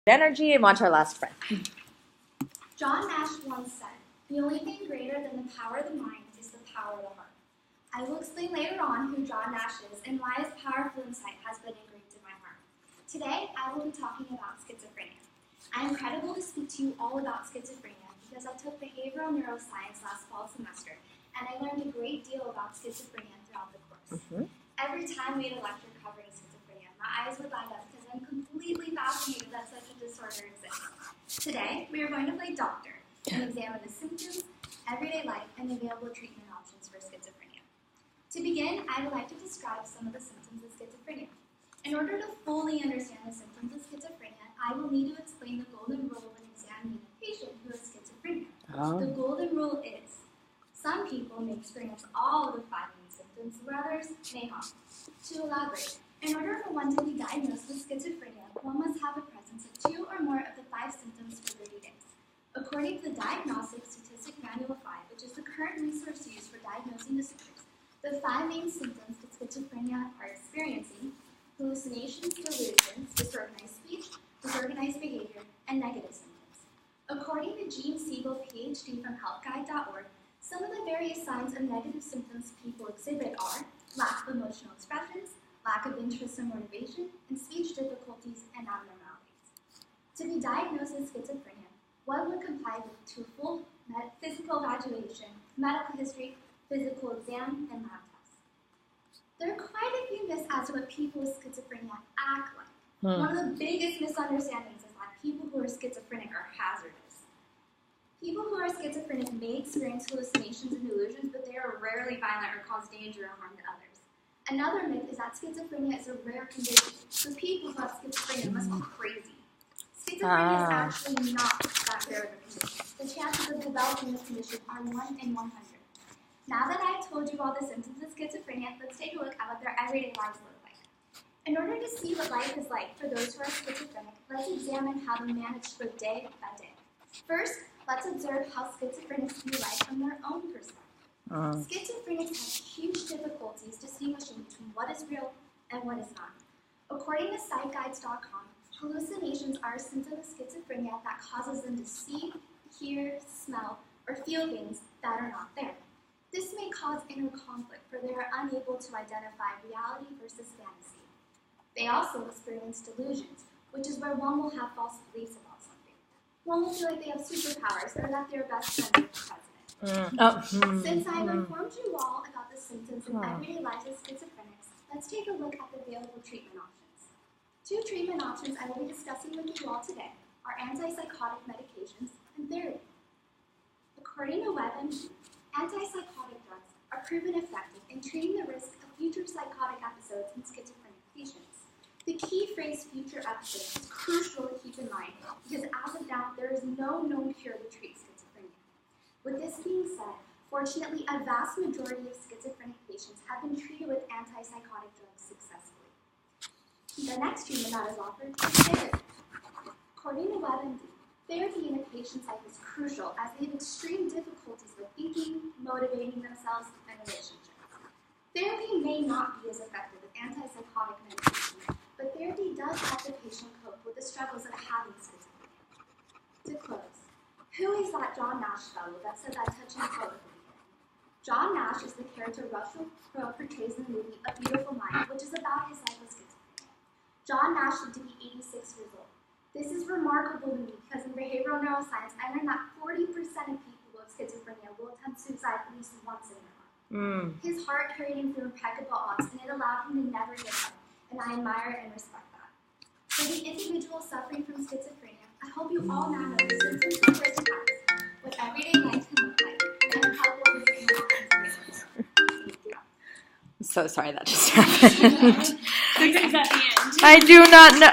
energy and watch our last friend. John Nash once said, "The only thing greater than the power of the mind is the power of the heart." I will explain later on who John Nash is and why his powerful insight has been engraved in my heart. Today, I will be talking about schizophrenia. I am incredible to speak to you all about schizophrenia because I took behavioral neuroscience last fall semester, and I learned a great deal about schizophrenia throughout the course. Every time we had a lecture covering schizophrenia, my eyes would light up because I'm completely fascinated that such a disorder exists. Today, we are going to play doctor and examine the symptoms, everyday life, and available treatment options for schizophrenia. To begin, I would like to describe some of the symptoms of schizophrenia. In order to fully understand the symptoms of schizophrenia, I will need to explain the golden rule when examining a patient who has schizophrenia. The golden rule is, some people may experience all of the 5 main symptoms, where others may not. To elaborate, in order for one to be diagnosed with schizophrenia, one must have a presence of 2 or more of the 5 symptoms for 30 days. According to the Diagnostic Statistic Manual 5, which is the current resource used for diagnosing disorders, the 5 main symptoms of schizophrenia are experiencing hallucinations, delusions, disorganized speech, disorganized behavior, and negative symptoms. According to Gene Siegel, PhD from HelpGuide.org, some of the various signs of negative symptoms people exhibit are lack of emotional expressions, lack of interest and motivation, and speech difficulties and abnormalities. To be diagnosed with schizophrenia, one would comply to a full physical evaluation, medical history, physical exam, and lab tests. There are quite a few myths as to what people with schizophrenia act like. One of the biggest misunderstandings is that people who are schizophrenic are hazardous. People who are schizophrenic may experience hallucinations and delusions, but they are rarely violent or cause danger or harm to others. Another myth is that schizophrenia is a rare condition, so people who have schizophrenia must be crazy. Schizophrenia is actually not that rare of a condition. The chances of developing this condition are 1 in 100. Now that I've told you all the symptoms of schizophrenia, let's take a look at what their everyday lives look like. In order to see what life is like for those who are schizophrenic, let's examine how they manage to live day by day. First, let's observe how schizophrenics view life from their own perspective. Schizophrenics have huge difficulties distinguishing between what is real and what is not. According to SiteGuides.com, hallucinations are a symptom of schizophrenia that causes them to see, hear, smell, or feel things that are not there. This may cause inner conflict, for they are unable to identify reality versus fantasy. They also experience delusions, which is where one will have false beliefs about something. One will feel like they have superpowers or that they're best friends with the president. Since I've informed you all about the symptoms and everyday life of schizophrenics, let's take a look at the available treatment options. 2 treatment options I will be discussing with you all today are antipsychotic medications and therapy. According to WebMD, antipsychotic drugs are proven effective in treating the risk of future psychotic episodes in schizophrenic patients. The key phrase "future episodes" is crucial to keep in mind because as of now, there is no known cure to treat schizophrenia. With this being said, fortunately, a vast majority of schizophrenic patients have been treated with antipsychotic drugs successfully. The next treatment that is offered is therapy. According to WebMD, therapy in a patient's life is crucial as they have extreme difficulties with thinking, motivating themselves, and relationships. Therapy may not be as effective with antipsychotic medication, but therapy does help the patient cope with the struggles of having schizophrenia. To close, who is that John Nash fellow that said that touching quote at the beginning? John Nash is the character Russell Crowe portrays in the movie A Beautiful Mind, which is about his life with schizophrenia. John Nash lived to be 86 years old. This is remarkable to me because in behavioral neuroscience, I learned that 40% of people with schizophrenia will attempt suicide at least once in their life. His heart carried him through impeccable odds, and it allowed him to never give up, and I admire and respect that. For the individuals suffering from schizophrenia, I hope you all now know the symptoms of first attacks, what everyday life can look like, and how well we can Thank you. I'm so sorry that just happened. Good things at the end. I do not know.